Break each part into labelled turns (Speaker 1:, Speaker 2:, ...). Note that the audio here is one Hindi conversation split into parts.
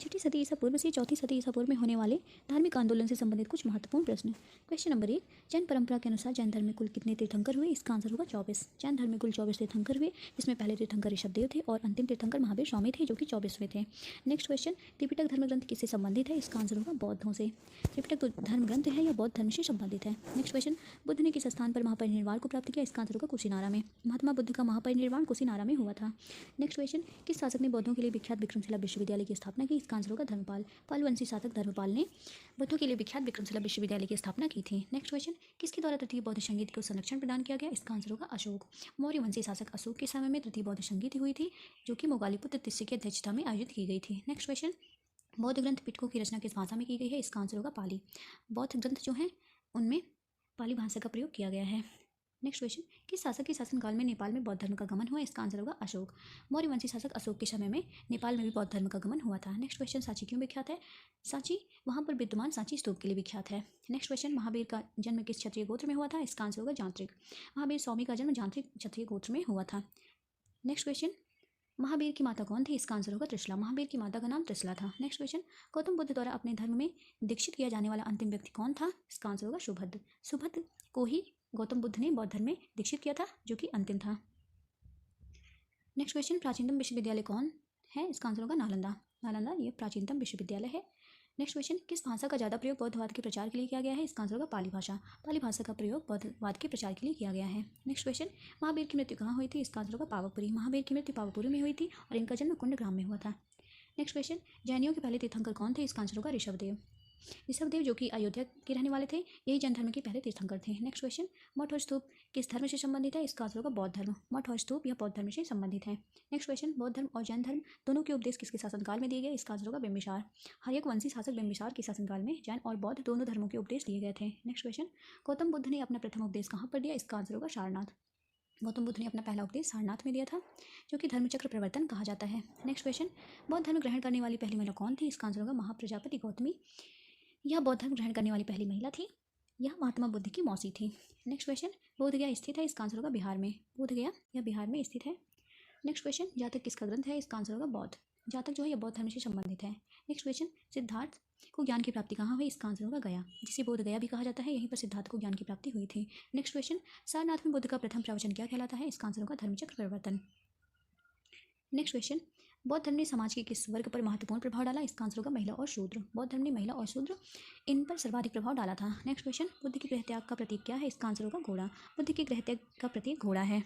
Speaker 1: छठी सदी ईसा पूर्व से चौथी सदी ईसा पूर्व में होने वाले धार्मिक आंदोलन से संबंधित कुछ महत्वपूर्ण प्रश्न। क्वेश्चन नंबर 1, जैन परंपरा के अनुसार जैन धर्म में कुल कितने तीर्थंकर हुए? इसका आंसर होगा 24। जैन धर्म में कुल 24 तीर्थंकर हुए, जिसमें पहले तीर्थंकर ऋषभदेव थे और अंतिम तीर्थंकर महावीर स्वामी थे, जो कि 24वें थे। नेक्स्ट क्वेश्चन, त्रिपिटक धर्म ग्रंथ किससे संबंधित है? इसका आंसर होगा बौद्धों से। त्रिपिटक धर्म ग्रंथ है या बौद्ध धर्म से संबंधित है। नेक्स्ट क्वेश्चन, बुद्ध ने किस स्थान पर महापरिनिर्वाण को प्राप्त किया? इसका आंसर होगा कुशीनारा में। महात्मा बुद्ध का महापरिनिर्वाण कुशीनारा में हुआ था। नेक्स्ट क्वेश्चन, किस शासक ने बौद्धों के लिए विख्यात विक्रमशिला विश्वविद्यालय की स्थापना की? इसका आंसर होगा धर्मपाल। पालवंशी शासक धर्मपाल ने बौद्धों के लिए विख्यात विक्रमशिला विश्वविद्यालय की स्थापना की थी। नेक्स्ट क्वेश्चन, किसके द्वारा तृतीय बौद्ध संगीत को संरक्षण प्रदान किया गया? इसका आंसर होगा अशोक। मौर्य वंशी शासक अशोक के समय में तृतीय बौद्ध संगीत हुई थी, जो कि मोगालीपुत्र तिस्सी की अध्यक्षता में आयोजित की गई थी। नेक्स्ट क्वेश्चन, बौद्ध ग्रंथ पिटकों की रचना किस भाषा में की गई है? इसका आंसर होगा पाली। बौद्ध ग्रंथ जो हैं उनमें पाली भाषा का प्रयोग किया गया है। नेक्स्ट क्वेश्चन, किस शासक के शासनकाल में नेपाल में बौद्ध धर्म का गमन हुआ? इसका आंसर होगा अशोक। मौर्य वंशी शासक अशोक के समय में नेपाल में भी बौद्ध धर्म का गमन हुआ था। नेक्स्ट क्वेश्चन, सांची क्यों विख्यात है? सांची वहाँ पर विद्यमान सांची स्तूप के लिए विख्यात है। नेक्स्ट क्वेश्चन, महावीर का जन्म किस क्षत्रिय गोत्र में हुआ था? इसका आंसर होगा जांत्रिक। महावीर स्वामी का जन्म जांत्रिक क्षत्रिय गोत्र में हुआ था। नेक्स्ट क्वेश्चन, महावीर की माता कौन थी? इसका आंसर होगा त्रिशला। महावीर की माता का नाम त्रिशला था। नेक्स्ट क्वेश्चन, गौतम बुद्ध द्वारा अपने धर्म में दीक्षित किया जाने वाला अंतिम व्यक्ति कौन था? इसका आंसर होगा सुभद्र। सुभद्र को ही गौतम बुद्ध ने बौद्ध धर्म में दीक्षित किया था, जो कि अंतिम था। नेक्स्ट क्वेश्चन, प्राचीनतम विश्वविद्यालय कौन है? इसका आंसर होगा नालंदा। नालंदा ये प्राचीनतम विश्वविद्यालय है। नेक्स्ट क्वेश्चन, किस भाषा का ज़्यादा प्रयोग बौद्धवाद के प्रचार के लिए किया गया है? इसका आंसर होगा पाली भाषा। पाली भाषा का प्रयोग बौद्धवाद के प्रचार के लिए किया गया है। नेक्स्ट क्वेश्चन, महावीर की मृत्यु कहाँ हुई थी? इसका आंसर होगा पावापुरी। महावीर की मृत्यु पावापुरी में हुई थी और इनका जन्म कुंडग्राम में हुआ था। नेक्स्ट क्वेश्चन, जैनियों के पहले तीर्थंकर कौन थे? इसका आंसर होगा ऋषभदेव। ऋषभदेव जो कि अयोध्या के रहने वाले थे, यही जैन धर्म के पहले तीर्थंकर थे। नेक्स्ट क्वेश्चन, मठ और स्तूप किस धर्म से संबंधित है? इसका आंसर होगा बौद्ध धर्म। मठ और स्तूप यह बौद्ध धर्म से संबंधित है। नेक्स्ट क्वेश्चन, बौद्ध धर्म और जैन धर्म दोनों के उपदेश किसके शासनकाल में दिए गए? इसका आंसर होगा बिंबिसार। हर्यक वंशी शासक बिंबिसार के शासनकाल में जैन और बौद्ध दोनों धर्मों के उपदेश दिए गए थे। नेक्स्ट क्वेश्चन, गौतम बुद्ध ने अपना प्रथम उपदेश कहाँ पर दिया? इसका आंसर होगा सारनाथ। गौतम बुद्ध ने अपना पहला उपदेश सारनाथ में दिया था, जो कि धर्मचक्र प्रवर्तन कहा जाता है। नेक्स्ट क्वेश्चन, बौद्ध धर्म ग्रहण करने वाली पहली महिला कौन थी? इसका आंसर होगा महाप्रजापति गौतमी। यह बौद्ध धर्म ग्रहण करने वाली पहली महिला थी। यह महात्मा बुद्ध की मौसी थी। नेक्स्ट क्वेश्चन, बोध गया स्थित है? इसका आंसर होगा बिहार में। बोध गया यह बिहार में स्थित है। नेक्स्ट क्वेश्चन, जातक किसका ग्रंथ है? इसका आंसर होगा बौद्ध। जातक जो है यह बौद्ध धर्म से संबंधित है। नेक्स्ट क्वेश्चन, सिद्धार्थ को ज्ञान की प्राप्ति कहाँ हुई? इसका आंसर होगा गया, जिसे बोध गया भी कहा जाता है। यहीं पर सिद्धार्थ को ज्ञान की प्राप्ति हुई थी। नेक्स्ट क्वेश्चन, सारनाथ में बुद्ध का प्रथम प्रवचन क्या कहलाता है? इसका आंसर होगा धर्मचक्र प्रवर्तन। नेक्स्ट क्वेश्चन, बौद्ध धर्म ने समाज के किस वर्ग पर महत्वपूर्ण प्रभाव डाला? इसका आंसर होगा महिला और शूद्र। बौद्ध धर्म ने महिला और शूद्र इन पर सर्वाधिक प्रभाव डाला था। नेक्स्ट क्वेश्चन, बुद्ध की गृह त्याग का प्रतीक क्या है? इसका आंसर होगा घोड़ा। बुद्ध की गृह त्याग का प्रतीक घोड़ा है।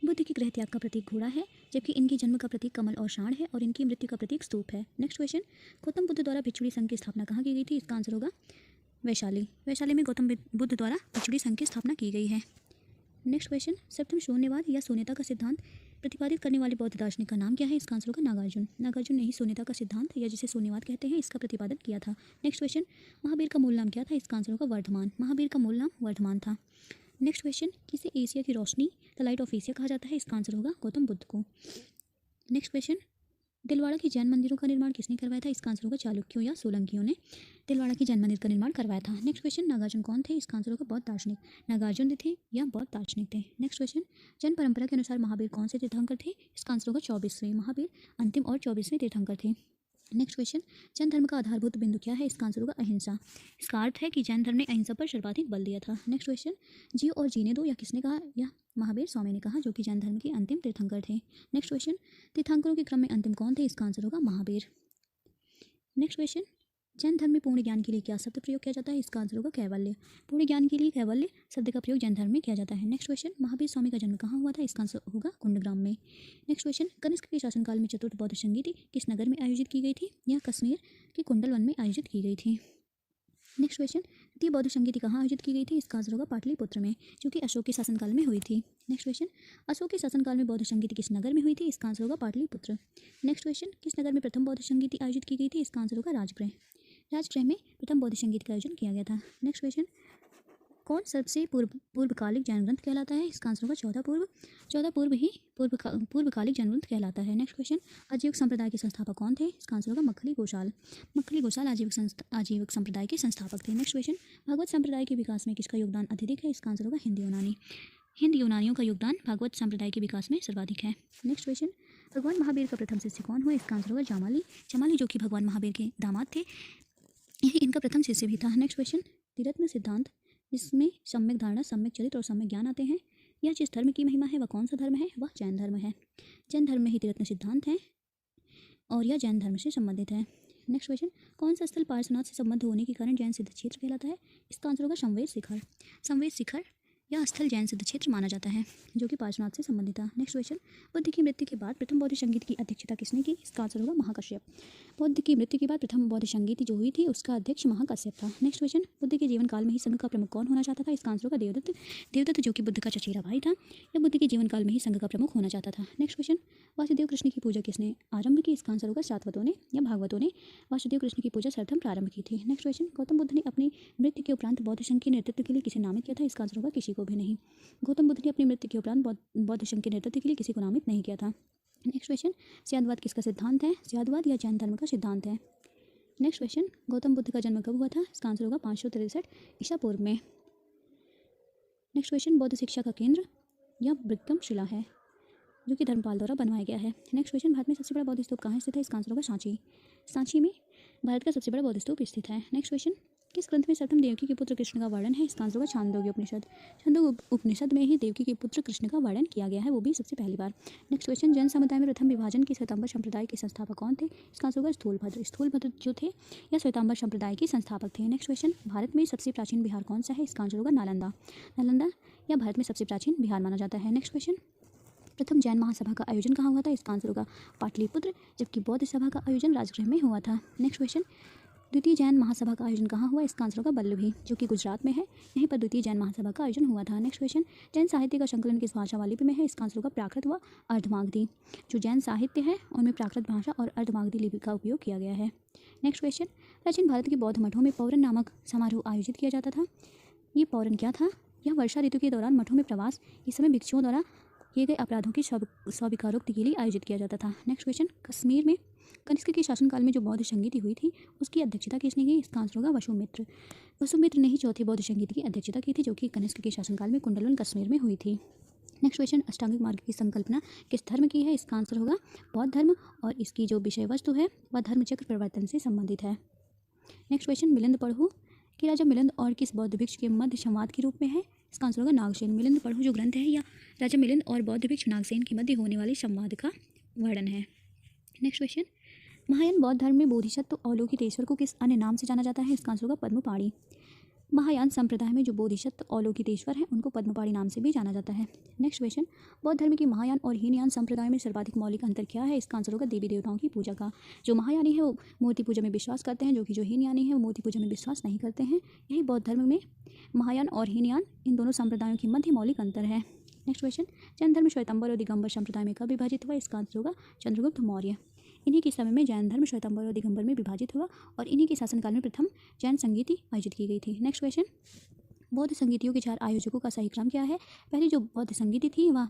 Speaker 1: बुद्ध की गृह त्याग का प्रतीक घोड़ा है, जबकि इनकी जन्म का प्रतीक कमल और शाण है और इनकी मृत्यु का प्रतीक स्तूप है। नेक्स्ट क्वेश्चन, गौतम बुद्ध द्वारा भिक्षुणी संघ की स्थापना कहाँ की गई थी? इसका आंसर होगा वैशाली। वैशाली में गौतम बुद्ध द्वारा भिक्षुणी संघ की स्थापना की गई है। नेक्स्ट क्वेश्चन, सप्तम शून्यवाद या शून्यता का सिद्धांत प्रतिपादित करने वाले बौद्ध दार्शनिक का नाम क्या है? इसका आंसर होगा नागार्जुन। नागार्जुन ने ही शून्यता का सिद्धांत या जिसे शून्यवाद कहते हैं, इसका प्रतिपादन किया था। नेक्स्ट क्वेश्चन, महावीर का मूल नाम क्या था? इसका आंसर होगा वर्धमान। महावीर का मूल नाम वर्धमान था। नेक्स्ट क्वेश्चन, किसे एशिया की रोशनी द लाइट ऑफ एशिया कहा जाता है? इसका आंसर होगा गौतम बुद्ध को। नेक्स्ट क्वेश्चन, दिलवाड़ा की जैन मंदिरों का निर्माण किसने करवाया था? इसका आंसर होगा चालुक्यों या सोलंकियों ने दिलवाड़ा की जैन मंदिर का निर्माण करवाया था। नेक्स्ट क्वेश्चन, नागार्जुन कौन थे? इसका आंसर होगा बौद्ध दार्शनिक। नागार्जुन थे या बौद्ध दार्शनिक थे। नेक्स्ट क्वेश्चन, जैन परंपरा के अनुसार महावीर कौन से तीर्थंकर थे? इसका आंसर होगा 24वें। महावीर अंतिम और 24वें तीर्थंकर थे। नेक्स्ट क्वेश्चन, जैन धर्म का आधारभूत बिंदु क्या है? इसका आंसर होगा अहिंसा। इसका अर्थ है कि जैन धर्म ने अहिंसा पर सर्वाधिक बल दिया था। नेक्स्ट क्वेश्चन, जियो और जीने दो, या किसने कहा? या महावीर स्वामी ने कहा, जो कि जैन धर्म के अंतिम तीर्थंकर थे। नेक्स्ट क्वेश्चन, तीर्थंकरों के क्रम में अंतिम कौन थे? इसका आंसर होगा महावीर। नेक्स्ट क्वेश्चन, जैन धर्म में पूर्ण ज्ञान के लिए क्या शब्द प्रयोग किया जाता है? इसका आंसर होगा कैवल्य। पूर्ण ज्ञान के लिए कैवल्य शब्द का प्रयोग जैन धर्म में किया जाता है। नेक्स्ट क्वेश्चन, महावीर स्वामी का जन्म कहाँ हुआ था? इसका आंसर होगा कुंडग्राम में। नेक्स्ट क्वेश्चन, कनिष्क के शासनकाल में चतुर्थ बौद्ध संगीति किस नगर में आयोजित की गई थी? यह कश्मीर के कुंडल वन में आयोजित की गई थी। नेक्स्ट क्वेश्चन, द्वितीय बौद्ध संगीति कहाँ आयोजित की गई थी? इसका आंसर होगा पाटलिपुत्र में, जो कि अशोक के शासनकाल में हुई थी। नेक्स्ट क्वेश्चन, अशोक के शासनकाल में बौद्ध संगीति किस नगर में हुई थी? इसका आंसर होगा पाटलिपुत्र। नेक्स्ट क्वेश्चन, किस नगर में प्रथम बौद्ध संगीति आयोजित की गई थी? इसका आंसर होगा राजगृह। राजगृह में प्रथम बौद्ध संगीत का आयोजन किया गया था। नेक्स्ट क्वेश्चन, कौन सबसे पूर्वकालिक जैन ग्रंथ कहलाता है? इसका आंसर होगा चौदह पूर्व ही पूर्वकालिक जैन ग्रंथ कहलाता है। नेक्स्ट क्वेश्चन, आजीविक संप्रदाय के संस्थापक कौन थे? इसका आंसर होगा मक्खली घोषाल। मक्खली घोषाल आजीविक संप्रदाय के संस्थापक थे। नेक्स्ट क्वेश्चन, भगवत संप्रदाय के विकास में किसका योगदान अत्यधिक है? इसका आंसर होगा हिंदी यूनानी। हिंद यूनानियों का योगदान भागवत संप्रदाय के विकास में सर्वाधिक है। नेक्स्ट क्वेश्चन, भगवान महावीर का प्रथम शिष्य कौन हुआ? इसका आंसर होगा जामाली। जामाली जो कि भगवान महावीर के दामाद थे, यही इनका प्रथम शिष्य भी था। नेक्स्ट क्वेश्चन, त्रिरत्न सिद्धांत जिसमें सम्यक धारणा, सम्यक चरित्र और सम्यक ज्ञान आते हैं, यह जिस धर्म की महिमा है वह कौन सा धर्म है? वह जैन धर्म है। जैन धर्म में ही त्रिरत्न सिद्धांत है और यह जैन धर्म से संबंधित है। नेक्स्ट क्वेश्चन, कौन सा स्थल पार्श्वनाथ से संबंध होने के कारण जैन सिद्ध क्षेत्र कहलाता है? इसका आंसर होगा संवेद शिखर। संवेद शिखर यह स्थल जैन सिद्ध क्षेत्र माना जाता है जो कि पार्श्वनाथ से संबंधित था। नेक्स्ट क्वेश्चन, बुद्ध की मृत्यु के बाद प्रथम बौद्ध संगीत की अध्यक्षता किसने की? इसका आंसर होगा महाकश्यप। बुद्ध की मृत्यु के बाद प्रथम बौद्ध संगीत जो हुई थी उसका अध्यक्ष महाकश्यप था। नेक्स्ट क्वेश्चन, बुद्ध के जीवन काल में ही संघ का प्रमुख कौन होना चाहता था? इसका आंसर होगा देवदत्त। देवदत्त जो कि बुद्ध का चचेरा भाई था, यह बुद्ध के जीवन काल में ही संघ का प्रमुख होना चाहता था। नेक्स्ट क्वेश्चन, वासुदेव कृष्ण की पूजा किसने आरंभ की? इसका आंसर होगा सातवतों ने या भागवतों ने वासुदेव कृष्ण की पूजा सर्वप्रथम प्रारंभ की थी। नेक्स्ट क्वेश्चन, गौतम बुद्ध ने अपनी मृत्यु के उपरांत बौद्ध संघ के नेतृत्व के लिए किसे नामित किया था? इसका आंसर होगा किसी को भी नहीं। गौतम बुद्ध ने अपनी मृत्यु के उपरांत बौद्ध संघ के नेतृत्व के लिए किसी को नामित नहीं किया था। नेक्स्ट क्वेश्चन, स्यादवाद किसका सिद्धांत है? स्यादवाद या जैन धर्म का सिद्धांत है। नेक्स्ट क्वेश्चन, गौतम बुद्ध का जन्म कब हुआ था? इसका आंसर होगा 563 ईसा पूर्व में। नेक्स्ट क्वेश्चन, बौद्ध शिक्षा का केंद्र यह विक्रमशिला है जो कि धर्मपाल द्वारा बनवाया गया है। नेक्स्ट क्वेश्चन, भारत में सबसे बड़ा बौद्ध स्तूप कहाँ स्थित है? इसका आंसर होगा सांची। सांची में भारत का सबसे बड़ा बौद्ध स्तूप स्थित है। नेक्स्ट क्वेश्चन, किस ग्रंथ में सर्वप्रथम देवकी के पुत्र कृष्ण का वर्णन है? इसका आंसर होगा छांदोग्य उपनिषद। छांदोग्य उपनिषद में ही देवकी के पुत्र कृष्ण का वर्णन किया गया है, वो भी सबसे पहली बार। नेक्स्ट क्वेश्चन, जैन समुदाय में प्रथम विभाजन के श्वेतांबर संप्रदाय के संस्थापक कौन थे? इसका आंसर होगा स्थूलभद्र। स्थूलभद्र जो थे यह श्वेतांबर संप्रदाय के संस्थापक थे। नेक्स्ट क्वेश्चन, भारत में सबसे प्राचीन बिहार कौन सा है? इसका आंसर होगा नालंदा। नालंदा यह भारत में सबसे प्राचीन बिहार माना जाता है। नेक्स्ट क्वेश्चन, प्रथम जैन महासभा का आयोजन कहाँ हुआ था? इसका आंसर होगा पाटलिपुत्र, जबकि बौद्ध सभा का आयोजन राजगृह में हुआ था। नेक्स्ट क्वेश्चन, द्वितीय जैन महासभा का आयोजन कहाँ हुआ? इसका आंसर होगा बल्लभी जो कि गुजरात में है, यहीं पर द्वितीय जैन महासभा का आयोजन हुआ था। नेक्स्ट क्वेश्चन, जैन साहित्य का संकलन किस भाषा वाली लिपि में है? इसका आंसर होगा प्राकृत व अर्धमागधी। जो जैन साहित्य है उनमें प्राकृत भाषा और अर्धमागधी लिपि का उपयोग किया गया है। नेक्स्ट क्वेश्चन, प्राचीन भारत के बौद्ध मठों में पौरन नामक समारोह आयोजित किया जाता था। ये पौरन क्या था? यह वर्षा ऋतु के दौरान मठों में प्रवास, इस समय भिक्षुओं द्वारा किए गए अपराधों की स्वीकारोक्ति के लिए आयोजित किया जाता था। नेक्स्ट क्वेश्चन, कश्मीर में कनिष्क के शासनकाल में जो बौद्ध संगीति हुई थी उसकी अध्यक्षता किसने की? इसका आंसर होगा वसुमित्र। वसुमित्र ने ही चौथी बौद्ध संगीत की अध्यक्षता की थी जो कि कनिष्क के शासनकाल में कुंडलन कश्मीर में हुई थी। नेक्स्ट क्वेश्चन, अष्टांगिक मार्ग की संकल्पना किस धर्म की है? इसका आंसर होगा बौद्ध धर्म और इसकी जो विषय वस्तु है वह धर्मचक्र प्रवर्तन से संबंधित है। नेक्स्ट क्वेश्चन, मिलिंद पढ़ो कि राजा मिलिंद और किस बौद्ध भिक्षु के मध्य संवाद के रूप में है? इसका आंसर होगा नागसेन। मिलिंद पढ़ो जो ग्रंथ है या राजा मिलिंद और बौद्ध भिक्षु नागसेन के मध्य होने वाले संवाद का वर्णन है। नेक्स्ट क्वेश्चन, महायान बौद्ध धर्म में बोधिसत्व अवलोकितेश्वर को किस अन्य नाम से जाना जाता है? इसका आंसर होगा पद्मपाणि। महायान संप्रदाय में जो बोधिसत्व अवलोकितेश्वर हैं उनको पद्मपाणि नाम से भी जाना जाता है। नेक्स्ट क्वेश्चन, बौद्ध धर्म की महायान और हीनयान संप्रदाय में सर्वाधिक मौलिक अंतर क्या है? इसका आंसर होगा देवी देवताओं की पूजा का। जो महायानी है वो मूर्ति पूजा में विश्वास करते हैं, जो कि जो हीनयानी है वो मूर्ति पूजा में विश्वास नहीं करते हैं। यही बौद्ध धर्म में महायान और हीनयान इन दोनों संप्रदायों के मध्य मौलिक अंतर है। नेक्स्ट क्वेश्चन, जैन धर्म श्वेतांबर और दिगंबर संप्रदाय में कब विभाजित हुआ? इसका आंसर होगा चंद्रगुप्त मौर्य। इन्हीं के समय में जैन धर्म श्वेतांबर और दिगंबर में विभाजित हुआ और इन्हीं के शासनकाल में प्रथम जैन संगीति आयोजित की गई थी। नेक्स्ट क्वेश्चन, बौद्ध संगीतियों के 4 आयोजकों का सही क्रम क्या है? पहली जो बौद्ध संगीति थी वह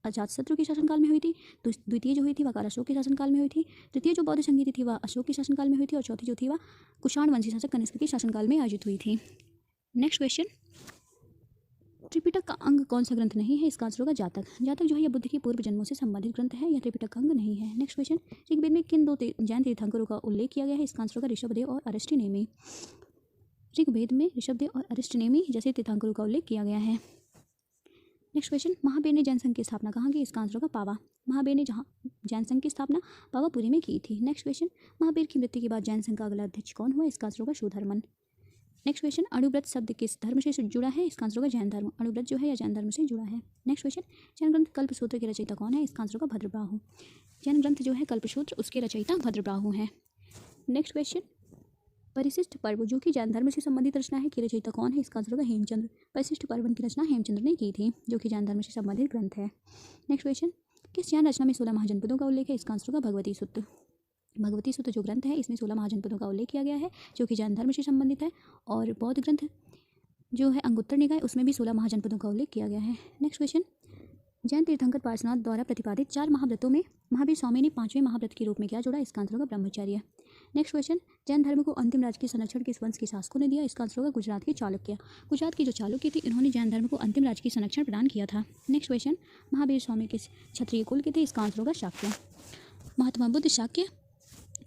Speaker 1: अजातशत्रु के शासनकाल में हुई थी, द्वितीय जो हुई थी वह अशोक के शासनकाल में हुई थी, तृतीय जो बौद्ध संगीति थी वह अशोक के शासनकाल में हुई थी और चौथी जो थी वह कुषाण वंशी शासक कनिष्क के शासनकाल में आयोजित हुई थी। नेक्स्ट क्वेश्चन, त्रिपिटक का अंग कौन सा ग्रंथ नहीं है? इसका आंसर होगा जातक। जातक जो है यह बुद्ध के पूर्व जन्मों से संबंधित ग्रंथ है, यह त्रिपिटक का अंग नहीं है। नेक्स्ट क्वेश्चन, ऋग्वेद में किन 2 जैन तीर्थंकरों का उल्लेख किया गया है? इसका आंसर होगा ऋषभदेव और अरिष्टनेमि। ऋग्वेद में ऋषभदेव और अरिष्टनेमि जैसे तीर्थंकरों का उल्लेख किया गया है। नेक्स्ट क्वेश्चन, महावीर ने जैन संघ की स्थापना कहाँ की? इसका आंसर होगा पावा। महावीर ने जहाँ जैन संघ की स्थापना पावापुरी में की थी। नेक्स्ट क्वेश्चन, महावीर की मृत्यु के बाद जैन संघ का अगला अध्यक्ष कौन हुआ? इसका आंसर होगा शूधर्मन। नेक्स्ट क्वेश्चन, अणुव्रत शब्द किस धर्म से जुड़ा है? इसका आंसर होगा जैन धर्म। अणुव्रत जो है यह जैन धर्म से जुड़ा है। नेक्स्ट क्वेश्चन, जैन ग्रंथ कल्पसूत्र के रचयिता कौन है? इसका आंसर होगा भद्रबाहु। जैन ग्रंथ जो है कल्पसूत्र उसके रचयिता भद्रबाहु हैं। नेक्स्ट क्वेश्चन, परिशिष्ट पर्व जो कि जैन धर्म से संबंधित रचना है की रचयिता कौन है? इसका आंसर होगा हेमचंद्र। परिशिष्ट पर्व की रचना हेमचंद्र ने की थी जो कि जैन धर्म से संबंधित ग्रंथ है। नेक्स्ट क्वेश्चन, किस जैन रचना में 16 महाजनपदों का उल्लेख है? इसका आंसर होगा भगवती सूत्र। भगवती सूत्र जो ग्रंथ है इसमें 16 महाजनपदों का उल्लेख किया गया है जो कि जैन धर्म से संबंधित है और बौद्ध ग्रंथ जो है अंगुत्तर निकाय उसमें भी 16 महाजनपदों का उल्लेख किया गया है। नेक्स्ट क्वेश्चन, जैन तीर्थंकर पार्श्वनाथ द्वारा प्रतिपादित 4 महाव्रतों में महावीर स्वामी ने 5वें महाव्रत के रूप में क्या जोड़ा? इसका आंसर होगा ब्रह्मचर्य। नेक्स्ट क्वेश्चन, जैन धर्म को अंतिम राजकीय संरक्षण किस वंश के शासकों ने दिया? इसका आंसर होगा गुजरात के चालुक्य। गुजरात की जो चालुक्य थी इन्होंने जैन धर्म को अंतिम राजकीय संरक्षण प्रदान किया था। नेक्स्ट क्वेश्चन, महावीर स्वामी किस क्षत्रिय कुल के थे? इसका आंसर होगा शाक्य। महात्मा बुद्ध शाक्य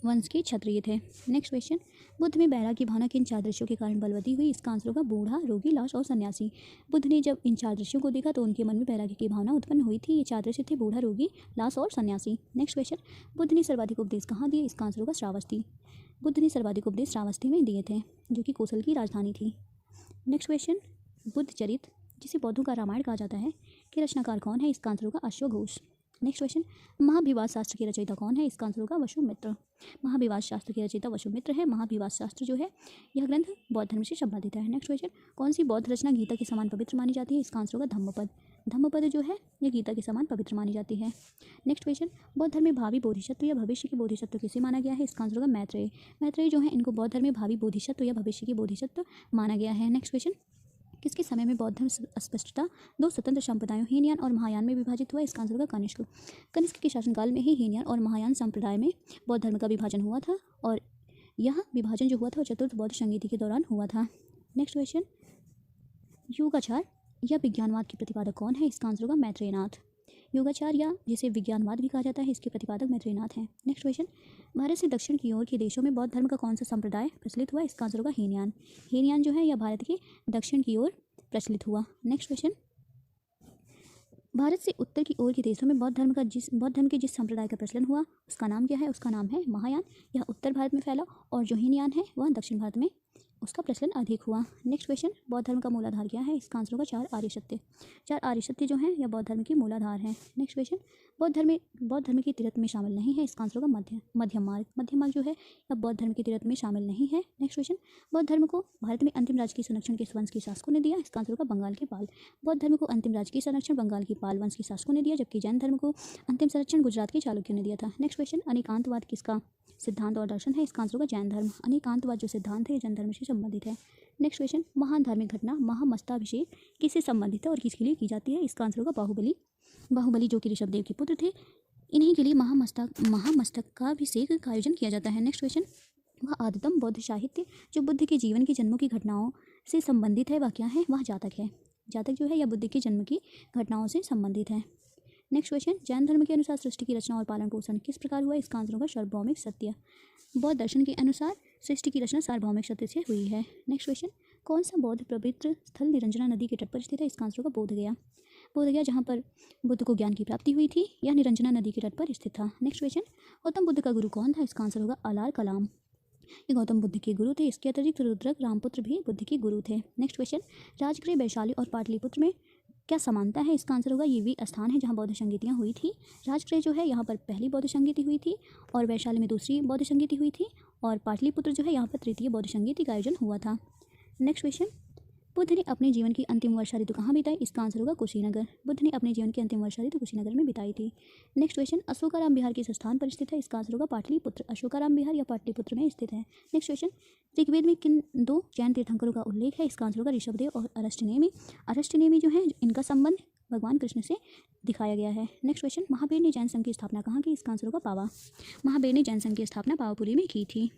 Speaker 1: वंश के क्षत्रिय थे। नेक्स्ट क्वेश्चन, बुद्ध में बैराग की भावना किन 4 दृश्यों के कारण बलवती हुई? इसका आंसर होगा बूढ़ा, रोगी, लाश और सन्यासी। बुद्ध ने जब इन 4 दृश्यों को देखा तो उनके मन में बैराग्य की भावना उत्पन्न हुई थी। ये 4 दृश्य थे बूढ़ा, रोगी, लाश और सन्यासी। नेक्स्ट क्वेश्चन, बुद्ध ने सर्वाधिक उपदेश कहाँ दिए? इसका आंसर होगा श्रावस्ती। बुद्ध ने सर्वाधिक उपदेश श्रावस्ती में दिए थे, जो कि कौशल की राजधानी थी। नेक्स्ट क्वेश्चन, बुद्ध चरित जिसे बौद्धों का रामायण कहा जाता है के रचनाकार कौन है? इसका आंसर होगा अश्वघोष। नेक्स्ट क्वेश्चन, महाभिवाद शास्त्र के रचयिता कौन है? इसका आंसर होगा वसुमित्र। महाभिवाद शास्त्र के रचयिता वसुमित्र है। महाभिवाद शास्त्र जो है यह ग्रंथ बौद्ध धर्म से संबंधित है। नेक्स्ट क्वेश्चन, कौन सी बौद्ध रचना गीता के समान पवित्र मानी जाती है? इसका आंसर होगा धम्मपद। धम्मपद जो है यह गीता के समान पवित्र मानी जाती है। नेक्स्ट क्वेश्चन, बौद्ध धर्म में भावी बोधिसत्व या भविष्य के बोधिसत्व किसे माना गया है? इसका आंसर होगा मैत्रेय। मैत्रेय जो है इनको बौद्ध धर्म में भावी बोधिसत्व या भविष्य के बोधिसत्व माना गया है। नेक्स्ट क्वेश्चन, किसके समय में बौद्ध धर्म स्पष्टता 2 स्वतंत्र संप्रदायों हीनयान और महायान में विभाजित हुआ? इसका आंसर होगा कनिष्क। कनिष्क के शासनकाल में ही हीनयान और महायान संप्रदाय में बौद्ध धर्म का विभाजन हुआ था और यह विभाजन जो हुआ था वो चतुर्थ बौद्ध संगीति के दौरान हुआ था। नेक्स्ट क्वेश्चन, योगाचार या विज्ञानवाद के प्रतिपादक कौन है? इसका आंसर होगा मैत्रेयनाथ। योगाचार या जिसे विज्ञानवाद भी कहा जाता है इसके प्रतिपादक मैत्रेयनाथ हैं। नेक्स्ट क्वेश्चन, भारत से दक्षिण की ओर के देशों में बौद्ध धर्म का कौन सा संप्रदाय प्रचलित हुआ? इसका आंसर होगा हीनयान। हीनयान जो है यह भारत के दक्षिण की ओर प्रचलित हुआ। नेक्स्ट क्वेश्चन, भारत से उत्तर की ओर के देशों में बौद्ध धर्म के जिस संप्रदाय का प्रचलन हुआ उसका नाम क्या है? उसका नाम है महायान। यह उत्तर भारत में फैला और जो हीनयान है वह दक्षिण भारत में उसका प्रचलन अधिक हुआ। नेक्स्ट क्वेश्चन, बौद्ध धर्म का मूलाधार क्या है? इसका आंसर होगा 4 आर्य सत्य। 4 आर्य सत्य जो है यह बौद्ध धर्म की मूलाधार है। नेक्स्ट क्वेश्चन, बौद्ध धर्म के तीर्थ में शामिल नहीं है। इसका आंसर होगा मध्यम मार्ग। मध्यम मार्ग जो है यह बौद्ध धर्म के तीर्थ में शामिल नहीं है। नेक्स्ट क्वेश्चन, बौद्ध धर्म को भारत में अंतिम राजकीय संरक्षण किस वंश के शासकों ने दिया? इसका आंसर होगा बंगाल के पाल। बौद्ध धर्म को अंतिम राजकीय संरक्षण बंगाल की पाल वंश के शासकों ने दिया, जबकि जैन धर्म को अंतिम संरक्षण गुजरात के चालुक्यों ने दिया था। नेक्स्ट क्वेश्चन, अनेकांतवाद किसका सिद्धांत और दर्शन है? इसका आंसर होगा जैन धर्म। अनेकांतवाद जो सिद्धांत है जैन धर्म से संबंधित है। नेक्स्ट क्वेश्चन, महान धार्मिक घटना महामस्ताभिषेक किससे संबंधित है और किसके लिए की जाती है? इसका आंसर होगा बाहुबली। बाहुबली जो कि ऋषभदेव के पुत्र थे, इन्हीं के लिए महामस्तकाभिषेक का आयोजन किया जाता है। नेक्स्ट क्वेश्चन, वह आदितम बौद्ध साहित्य जो बुद्ध के जीवन के जन्मों की घटनाओं से संबंधित है वह क्या है? वह जातक है। जातक जो है यह बुद्ध के जन्म की घटनाओं से संबंधित है। नेक्स्ट क्वेश्चन, जैन धर्म के अनुसार सृष्टि की रचना और पालन पोषण किस प्रकार हुआ? इसका आंसर होगा सार्वभौमिक सत्य। बौद्ध दर्शन के अनुसार सृष्टि की रचना सार्वभौमिक सत्य से हुई है। नेक्स्ट क्वेश्चन, कौन सा बौद्ध पवित्र स्थल निरंजना नदी के तट पर स्थित है? इसका आंसर होगा बोधगया। बोधगया जहाँ पर बुद्ध को ज्ञान की प्राप्ति हुई थी यह निरंजना नदी के तट पर स्थित था। नेक्स्ट क्वेश्चन, गौतम बुद्ध का गुरु कौन था? इसका आंसर होगा अलार कलाम। ये गौतम बुद्ध के गुरु थे। इसके अतिरिक्त रुद्रक रामपुत्र भी बुद्ध के गुरु थे। नेक्स्ट क्वेश्चन, राजगृह वैशाली और पाटलिपुत्र में क्या समानता है? इसका आंसर होगा ये भी स्थान है जहाँ बौद्ध संगीतियाँ हुई थी। राजगृह जो है यहाँ पर पहली बौद्ध संगीति हुई थी और वैशाली में दूसरी बौद्ध संगीति हुई थी और पाटलिपुत्र जो है यहाँ पर तृतीय बौद्ध संगीति का आयोजन हुआ था। नेक्स्ट क्वेश्चन, बुद्ध ने अपने जीवन की अंतिम वर्षा ऋतु कहाँ बिताई? इसका आंसर होगा कुशीनगर। बुद्ध ने अपने जीवन की अंतिम वर्षा ऋतु कुशीनगर में बिताई थी। नेक्स्ट क्वेश्चन, अशोकाराम विहार किस स्थान पर स्थित है? इसका आंसर होगा पाटलिपुत्र। अशोकाराम विहार या पाटलिपुत्र में स्थित है। नेक्स्ट क्वेश्चन, ऋग्वेद में किन 2 जैन तीर्थंकरों का उल्लेख है? इसका आंसर होगा ऋषभदेव और अरष्टनेमि। अरष्टनेमि जो है इनका संबंध भगवान कृष्ण से दिखाया गया है। नेक्स्ट क्वेश्चन, महावीर ने जैन संघ की स्थापना कहाँ की? इसका आंसर होगा पावा। महावीर ने जैन संघ की स्थापना पावापुरी में की थी।